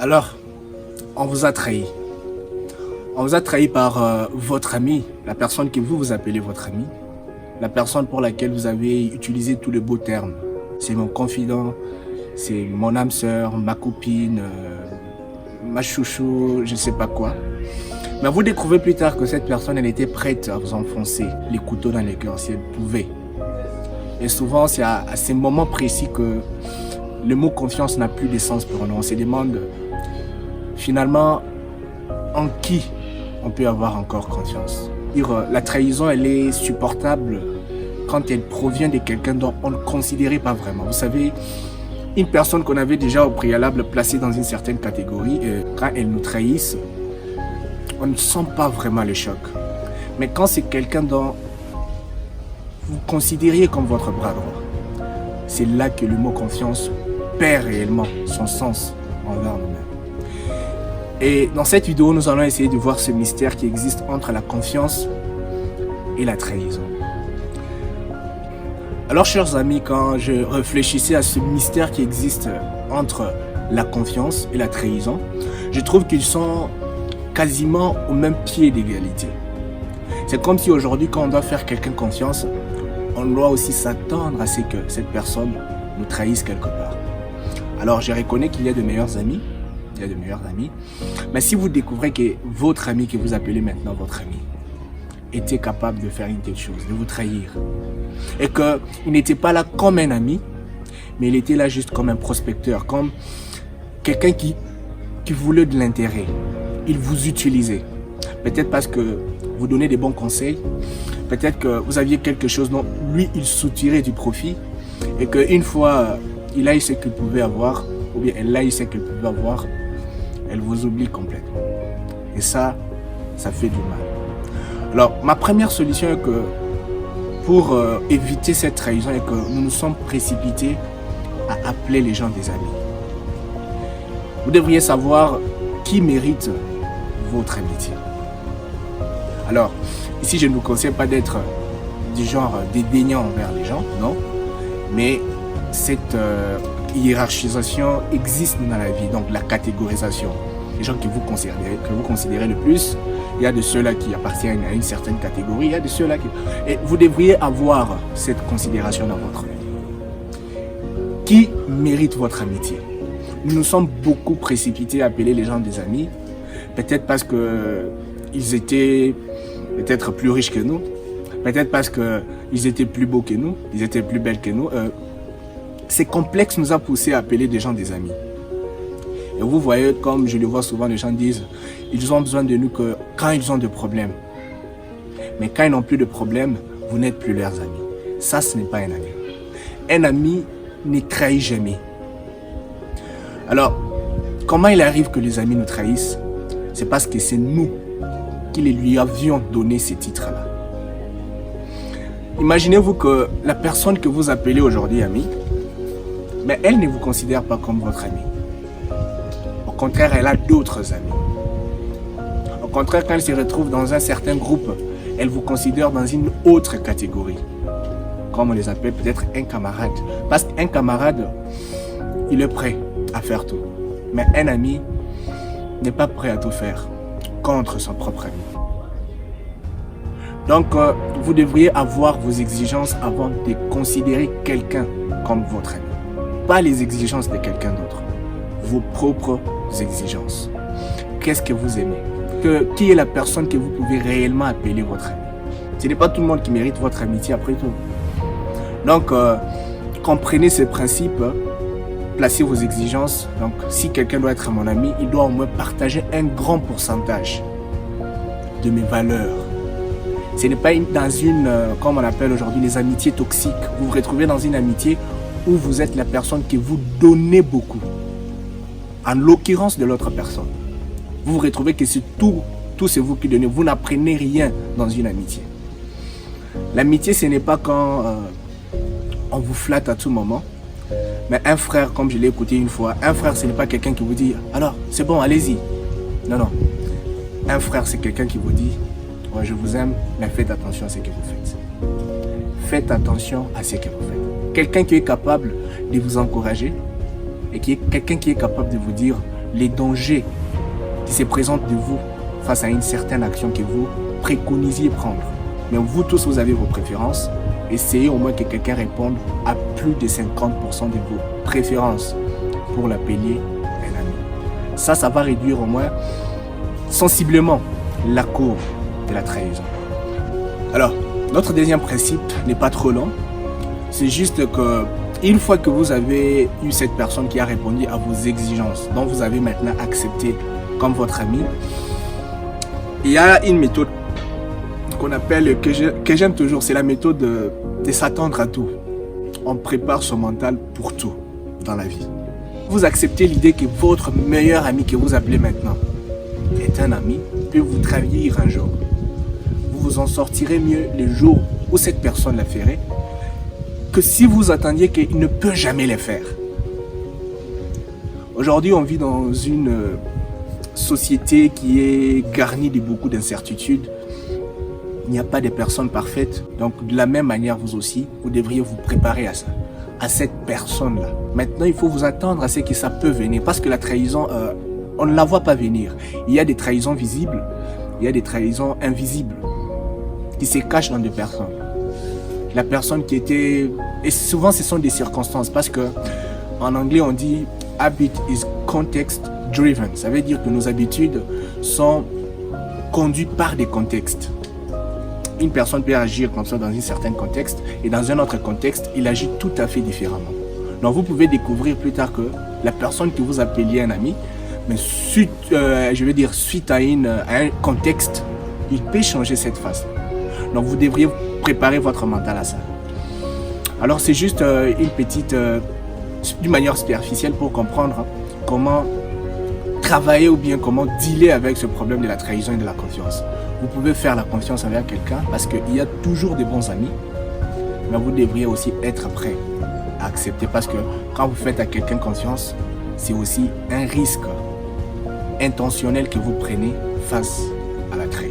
Alors, on vous a trahi. On vous a trahi par votre ami, la personne que vous appelez votre ami, la personne pour laquelle vous avez utilisé tous les beaux termes. C'est mon confident, c'est mon âme sœur, ma copine, ma chouchou, je ne sais pas quoi. Mais vous découvrez plus tard que cette personne, elle était prête à vous enfoncer les couteaux dans les cœurs si elle pouvait. Et souvent, c'est à ces moments précis que le mot confiance n'a plus de sens pour nous. On se demande finalement en qui on peut avoir encore confiance. La trahison, elle est supportable quand elle provient de quelqu'un dont on ne considérait pas vraiment. Vous savez, une personne qu'on avait déjà au préalable placée dans une certaine catégorie, quand elle nous trahisse, on ne sent pas vraiment le choc. Mais quand c'est quelqu'un dont vous considériez comme votre bras droit, c'est là que le mot confiance perd réellement son sens envers nous-mêmes. Et dans cette vidéo, nous allons essayer de voir ce mystère qui existe entre la confiance et la trahison. Alors, chers amis, quand je réfléchissais à ce mystère qui existe entre la confiance et la trahison, je trouve qu'ils sont quasiment au même pied d'égalité. C'est comme si aujourd'hui, quand on doit faire quelqu'un confiance, on doit aussi s'attendre à ce que cette personne nous trahisse quelque part. Alors, je reconnais qu'il y a de meilleurs amis, mais si vous découvrez que votre ami, que vous appelez maintenant votre ami, était capable de faire une telle chose, de vous trahir, et qu'il n'était pas là comme un ami, mais il était là juste comme un prospecteur, comme quelqu'un qui voulait de l'intérêt. Il vous utilisait. Peut-être parce que vous donnez des bons conseils, peut-être que vous aviez quelque chose dont lui, il soutirait du profit, et qu'une fois, il a eu ce qu'il pouvait avoir, ou bien elle a eu ce qu'elle pouvait avoir, elle vous oublie complètement. Et ça fait du mal. Alors, ma première solution est que pour éviter cette trahison, est que nous nous sommes précipités à appeler les gens des amis. Vous devriez savoir qui mérite votre amitié. Alors, ici, je ne vous conseille pas d'être du genre dédaignant envers les gens, non. Mais cette hiérarchisation existe dans la vie, donc la catégorisation. Les gens que vous considérez le plus, il y a de ceux-là qui appartiennent à une certaine catégorie, il y a de ceux-là qui... Et vous devriez avoir cette considération dans votre vie. Qui mérite votre amitié? Nous nous sommes beaucoup précipités à appeler les gens des amis, peut-être parce qu'ils étaient peut-être plus riches que nous, peut-être parce qu'ils étaient plus beaux que nous, ils étaient plus belles que nous. Ces complexes nous a poussés à appeler des gens des amis. Et vous voyez, comme je le vois souvent, les gens disent, ils ont besoin de nous que quand ils ont des problèmes. Mais quand ils n'ont plus de problèmes, vous n'êtes plus leurs amis. Ça, ce n'est pas un ami. Un ami ne trahit jamais. Alors, comment il arrive que les amis nous trahissent? C'est parce que c'est nous qui les lui avions donné ces titres-là. Imaginez-vous que la personne que vous appelez aujourd'hui ami, mais elle ne vous considère pas comme votre ami. Au contraire, elle a d'autres amis. Au contraire, quand elle se retrouve dans un certain groupe, elle vous considère dans une autre catégorie. Comme on les appelle peut-être un camarade. Parce qu'un camarade, il est prêt à faire tout. Mais un ami n'est pas prêt à tout faire contre son propre ami. Donc, vous devriez avoir vos exigences avant de considérer quelqu'un comme votre ami. Pas les exigences de quelqu'un d'autre. Vos propres exigences. Qu'est-ce que vous aimez? Qui est la personne que vous pouvez réellement appeler votre ami? Ce n'est pas tout le monde qui mérite votre amitié après tout. Donc, comprenez ces principes, placez vos exigences. Donc, si quelqu'un doit être mon ami, il doit au moins partager un grand pourcentage de mes valeurs. Ce n'est pas dans une, comme on appelle aujourd'hui, les amitiés toxiques. Vous vous retrouvez dans une amitié où vous êtes la personne que vous donnez beaucoup. En l'occurrence de l'autre personne. Vous vous retrouvez que c'est tout c'est vous qui donnez. Vous n'apprenez rien dans une amitié. L'amitié, ce n'est pas quand on vous flatte à tout moment. Mais un frère, comme je l'ai écouté une fois, un frère, ce n'est pas quelqu'un qui vous dit « Alors, c'est bon, allez-y ». Non, non. Un frère, c'est quelqu'un qui vous dit « Ouais, je vous aime, mais faites attention à ce que vous faites. » Faites attention à ce que vous faites. Quelqu'un qui est capable de vous encourager et quelqu'un qui est capable de vous dire les dangers qui se présentent de vous face à une certaine action que vous préconisiez prendre. Mais vous tous, vous avez vos préférences. Essayez au moins que quelqu'un réponde à plus de 50% de vos préférences pour l'appeler un ami. Ça va réduire au moins sensiblement la courbe de la trahison. Alors, notre deuxième principe n'est pas trop long. C'est juste que une fois que vous avez eu cette personne qui a répondu à vos exigences, dont vous avez maintenant accepté comme votre ami, il y a une méthode qu'on appelle, que j'aime toujours, c'est la méthode de s'attendre à tout. On prépare son mental pour tout dans la vie. Vous acceptez l'idée que votre meilleur ami que vous appelez maintenant est un ami, peut vous trahir un jour. Vous vous en sortirez mieux le jour où cette personne la ferait que si vous attendiez qu'il ne peut jamais le faire. Aujourd'hui, on vit dans une société qui est garnie de beaucoup d'incertitudes. Il n'y a pas de personnes parfaites. Donc, de la même manière, vous aussi, vous devriez vous préparer à ça, à cette personne-là. Maintenant, il faut vous attendre à ce que ça peut venir. Parce que la trahison, on ne la voit pas venir. Il y a des trahisons visibles, il y a des trahisons invisibles qui se cachent dans des personnes. La personne qui était... Et souvent, ce sont des circonstances. Parce que en anglais, on dit « habit is context driven ». Ça veut dire que nos habitudes sont conduites par des contextes. Une personne peut agir comme ça dans un certain contexte et dans un autre contexte, il agit tout à fait différemment. Donc, vous pouvez découvrir plus tard que la personne que vous appeliez un ami, mais suite à un contexte, il peut changer cette face. Donc, vous devriez préparer votre mental à ça. Alors, c'est juste une petite, d'une manière superficielle pour comprendre comment travailler ou bien comment dealer avec ce problème de la trahison et de la confiance. Vous pouvez faire la confiance avec quelqu'un parce qu'il y a toujours de bons amis, mais vous devriez aussi être prêt à accepter parce que quand vous faites à quelqu'un confiance, c'est aussi un risque intentionnel que vous prenez face à la trahison.